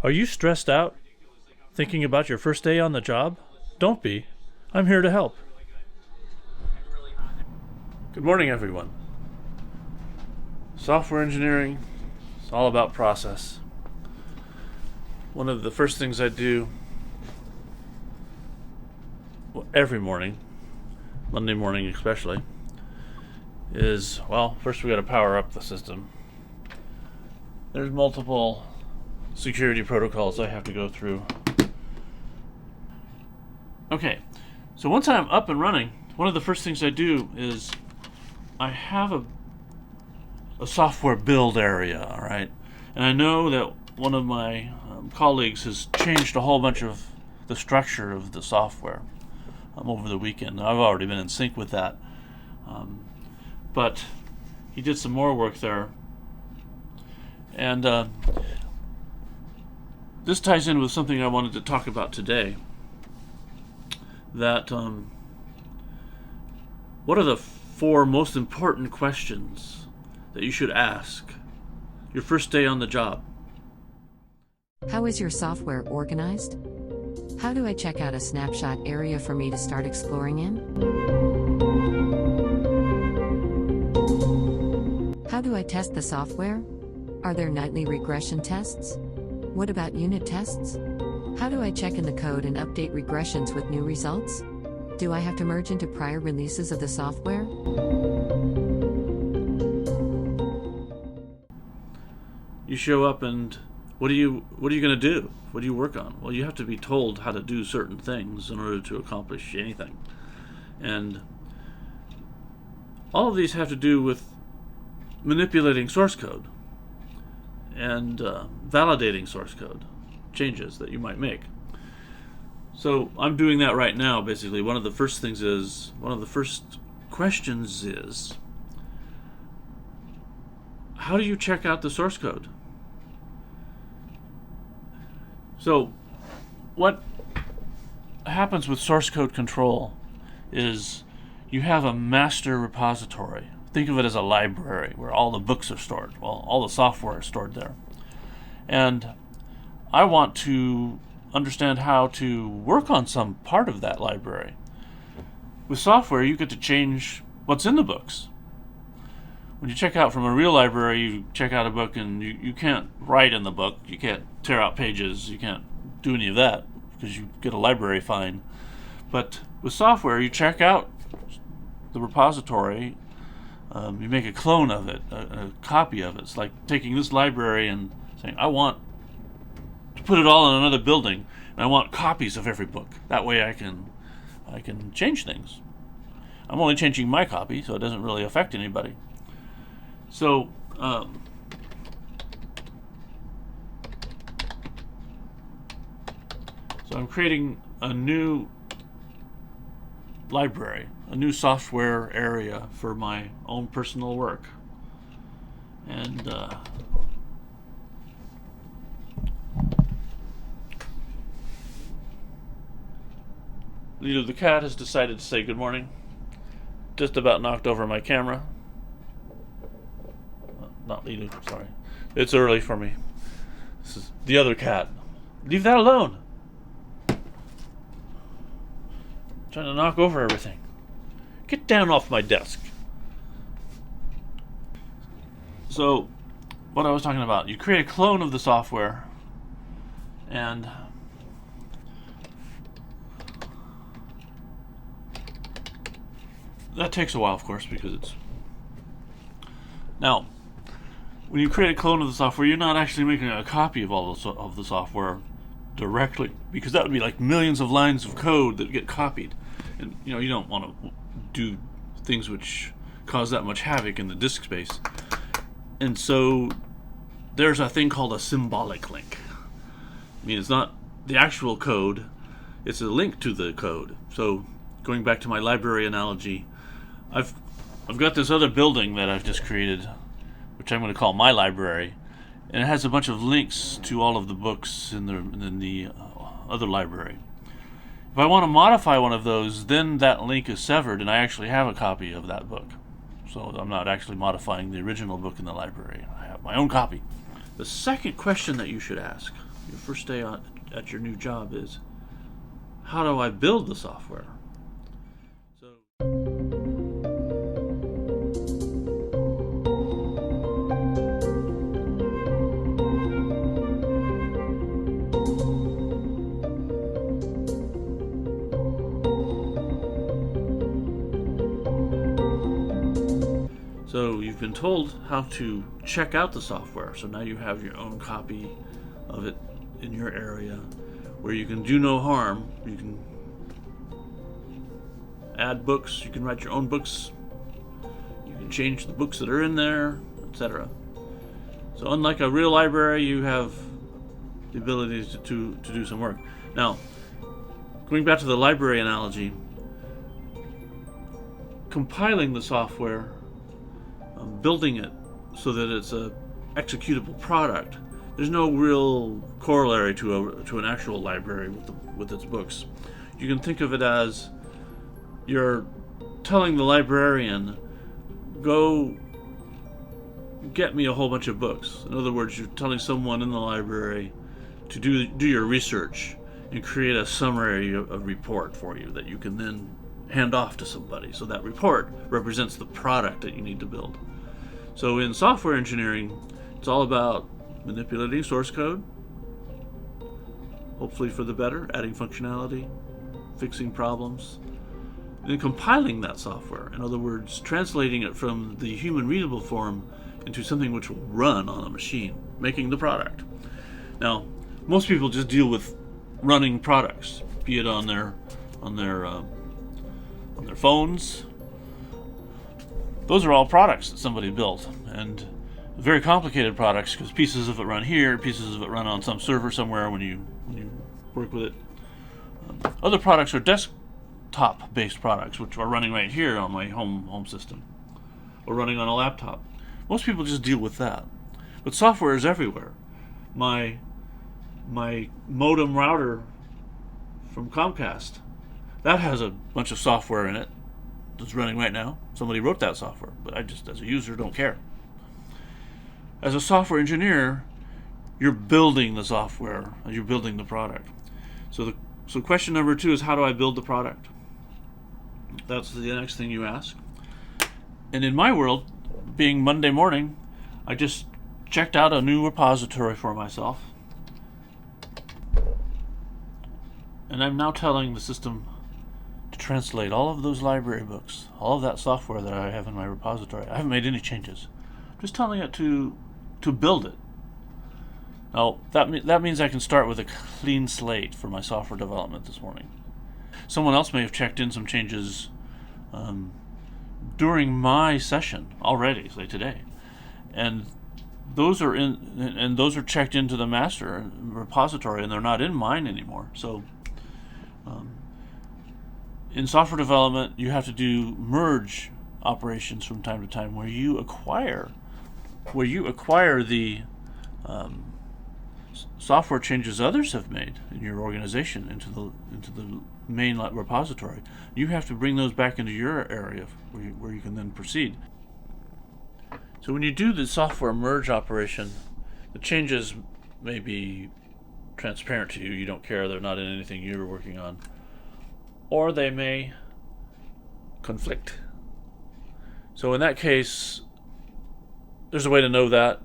Are you stressed out, thinking about your first day on the job? Don't be. I'm here to help. Good morning, everyone. Software engineering is all about process. One of the first things I do every morning, Monday morning especially, is, first we got to power up the system. There's multiple security protocols I have to go through. Okay, so once I'm up and running, one of the first things I do is I have a software build area, all right? And I know that one of my colleagues has changed a whole bunch of the structure of the software over the weekend. I've already been in sync with that. But he did some more work there. And this ties in with something I wanted to talk about today. That what are the 4 most important questions that you should ask your first day on the job? How is your software organized? How do I check out a snapshot area for me to start exploring in? How do I test the software? Are there nightly regression tests? What about unit tests? How do I check in the code and update regressions with new results? Do I have to merge into prior releases of the software? You show up and what are you going to do? What do you work on? Well, you have to be told how to do certain things in order to accomplish anything. And all of these have to do with manipulating source code and validating source code changes that you might make. So I'm doing that right now. Basically, one of the first questions is, how do you check out the source code? So what happens with source code control is you have a master repository. Think of it as a library where all the books are stored. Well, all the software is stored there. And I want to understand how to work on some part of that library. With software, you get to change what's in the books. When you check out from a real library, you check out a book and you can't write in the book. You can't tear out pages. You can't do any of that because you get a library fine. But with software, you check out the repository. You make a clone of it, a copy of it. It's like taking this library and saying, I want to put it all in another building, and I want copies of every book. That way I can change things. I'm only changing my copy, so it doesn't really affect anybody. So I'm creating a new library, a new software area for my own personal work. And Lito the cat has decided to say good morning. Just about knocked over my camera. Not Lito, sorry. It's early for me. This is the other cat. Leave that alone. Trying to knock over everything. Get down off my desk. So, what I was talking about, you create a clone of the software, and that takes a while, of course, because it's... Now, when you create a clone of the software, you're not actually making a copy of all of the software directly, because that would be like millions of lines of code that get copied. And you don't want to do things which cause that much havoc in the disk space. And so there's a thing called a symbolic link. I mean, it's not the actual code, it's a link to the code. So going back to my library analogy, I've got this other building that I've just created, which I'm going to call my library, and it has a bunch of links to all of the books in the other library. If I want to modify one of those, then that link is severed, and I actually have a copy of that book. So I'm not actually modifying the original book in the library. I have my own copy. The second question that you should ask your first day at your new job is, how do I build the software? So you've been told how to check out the software. So now you have your own copy of it in your area where you can do no harm. You can add books, you can write your own books, you can change the books that are in there, etc. So unlike a real library, you have the ability to do some work. Now, going back to the library analogy, compiling the software, building it so that it's a executable product, there's no real corollary to an actual library with its books. You can think of it as you're telling the librarian, go get me a whole bunch of books. In other words, you're telling someone in the library to do your research and create a summary, a report for you that you can then hand off to somebody. So that report represents the product that you need to build. So in software engineering, it's all about manipulating source code, hopefully for the better, adding functionality, fixing problems, and then compiling that software. In other words, translating it from the human readable form into something which will run on a machine, making the product. Now, most people just deal with running products, be it on their phones. Those are all products that somebody built, and very complicated products because pieces of it run here, pieces of it run on some server somewhere when you work with it. Other products are desktop-based products, which are running right here on my home system, or running on a laptop. Most people just deal with that, but software is everywhere. My modem router from Comcast, that has a bunch of software in it that's running right now. Somebody wrote that software, but I just, as a user, don't care. As a software engineer, you're building the software, you're building the product. So question number 2 is, how do I build the product? That's the next thing you ask. And in my world, being Monday morning, I just checked out a new repository for myself. And I'm now telling the system to translate all of those library books, all of that software that I have in my repository. I haven't made any changes. I'm just telling it to build it. Now, that means I can start with a clean slate for my software development this morning. Someone else may have checked in some changes during my session already, say today, and those are checked into the master repository, and they're not in mine anymore. So, in software development, you have to do merge operations from time to time, where you acquire the software changes others have made in your organization into the main repository. You have to bring those back into your area where you can then proceed. So when you do the software merge operation, the changes may be transparent to you. You don't care. They're not in anything you're working on. Or they may conflict. So in that case, there's a way to know that.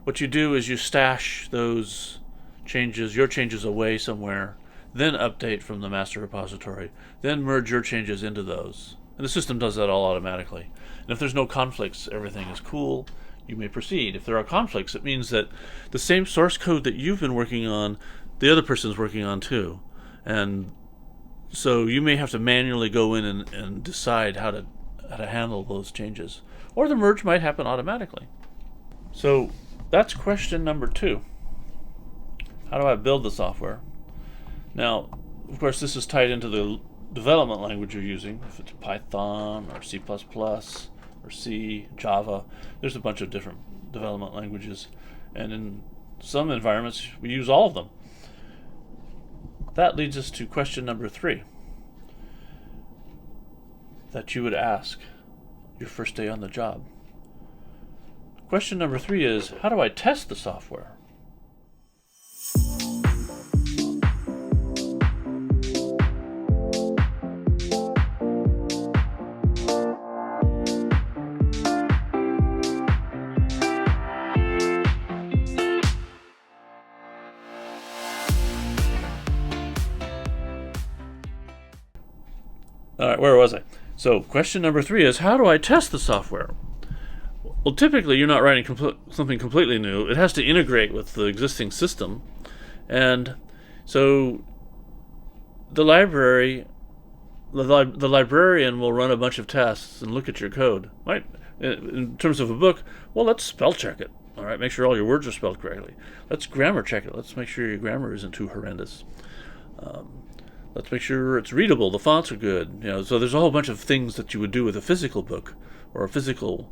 What you do is you stash those changes, your changes, away somewhere, then update from the master repository, then merge your changes into those. And the system does that all automatically. And if there's no conflicts, everything is cool, you may proceed. If there are conflicts, it means that the same source code that you've been working on, the other person's working on too. And so you may have to manually go in and decide how to handle those changes. Or the merge might happen automatically. So that's question number 2. How do I build the software? Now, of course, this is tied into the development language you're using. If it's Python or C++ or C, Java, there's a bunch of different development languages. And in some environments, we use all of them. That leads us to question number 3 that you would ask your first day on the job. Question number 3 is, how do I test the software? All right, where was I? So question number 3 is, how do I test the software? Well, typically you're not writing something completely new. It has to integrate with the existing system. And so the librarian will run a bunch of tests and look at your code. Right? In terms of a book, well, let's spell check it. All right, make sure all your words are spelled correctly. Let's grammar check it. Let's make sure your grammar isn't too horrendous. Let's make sure it's readable. The fonts are good. So there's a whole bunch of things that you would do with a physical book or a physical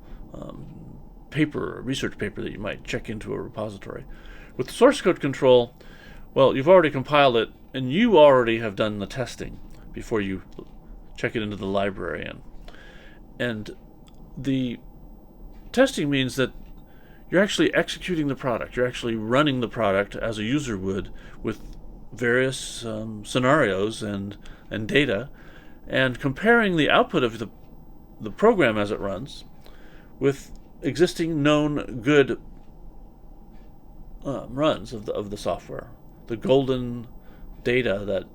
paper, a research paper that you might check into a repository. With the source code control, well, you've already compiled it, and you already have done the testing before you check it into the librarian. And the testing means that you're actually executing the product. You're actually running the product as a user would with various scenarios and data, and comparing the output of the program as it runs with existing known good runs of the software. The golden data that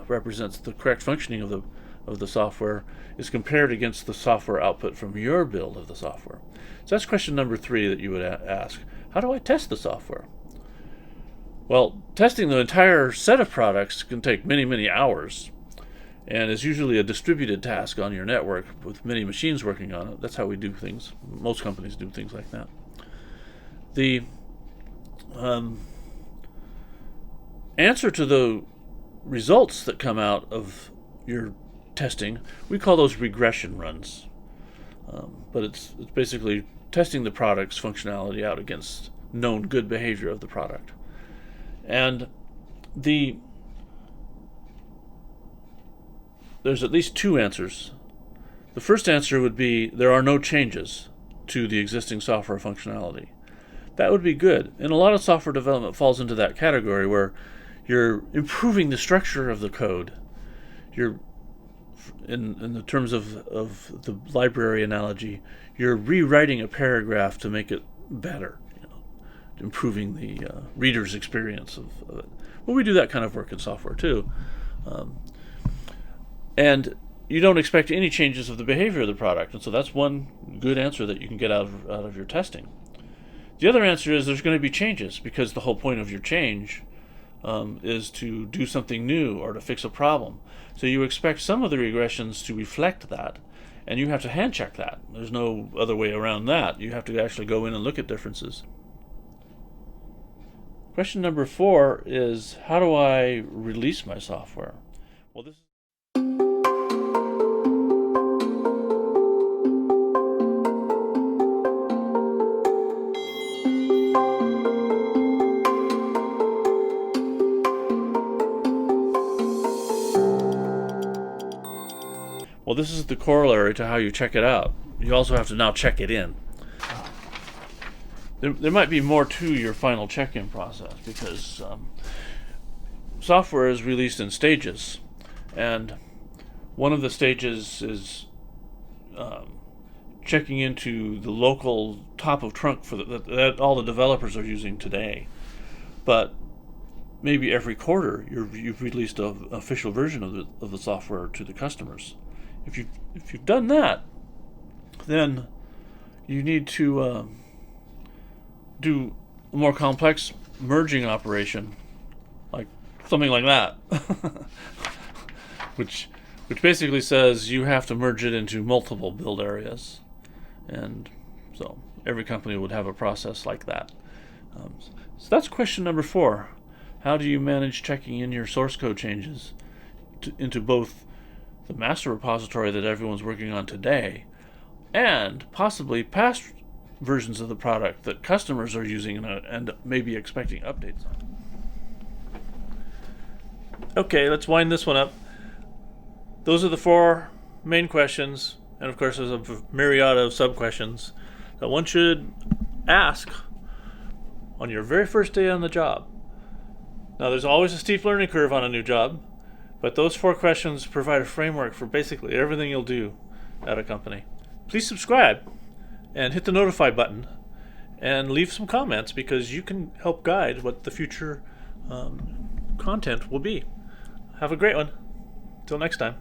represents the correct functioning of the software is compared against the software output from your build of the software. So that's question number 3 that you would ask. How do I test the software? Well, testing the entire set of products can take many, many hours, and is usually a distributed task on your network with many machines working on it. That's how we do things. Most companies do things like that. The answer to the results that come out of your testing, we call those regression runs. But it's basically testing the product's functionality out against known good behavior of the product. And there's at least 2 answers. The first answer would be there are no changes to the existing software functionality. That would be good. And a lot of software development falls into that category where you're improving the structure of the code. You're, in the terms of the library analogy, you're rewriting a paragraph to make it better, improving the reader's experience of it. Well, we do that kind of work in software too. And you don't expect any changes of the behavior of the product. And so that's one good answer that you can get out of your testing. The other answer is there's going to be changes, because the whole point of your change is to do something new or to fix a problem. So you expect some of the regressions to reflect that, and you have to hand check that. There's no other way around that. You have to actually go in and look at differences. Question number 4 is, how do I release my software? Well, this is the corollary to how you check it out. You also have to now check it in. There might be more to your final check-in process, because software is released in stages, and one of the stages is checking into the local top of trunk that all the developers are using today. But maybe every quarter you've released an official version of the software to the customers. If you've done that, then you need to do a more complex merging operation, like something like that, which basically says you have to merge it into multiple build areas, and so every company would have a process like that. So that's question number 4. How do you manage checking in your source code changes into both the master repository that everyone's working on today and possibly past versions of the product that customers are using and maybe expecting updates on? Okay, let's wind this one up. Those are the 4 main questions, and of course there's a myriad of sub-questions that one should ask on your very first day on the job. Now, there's always a steep learning curve on a new job, but those 4 questions provide a framework for basically everything you'll do at a company. Please subscribe and hit the notify button and leave some comments, because you can help guide what the future content will be. Have a great one. Till next time.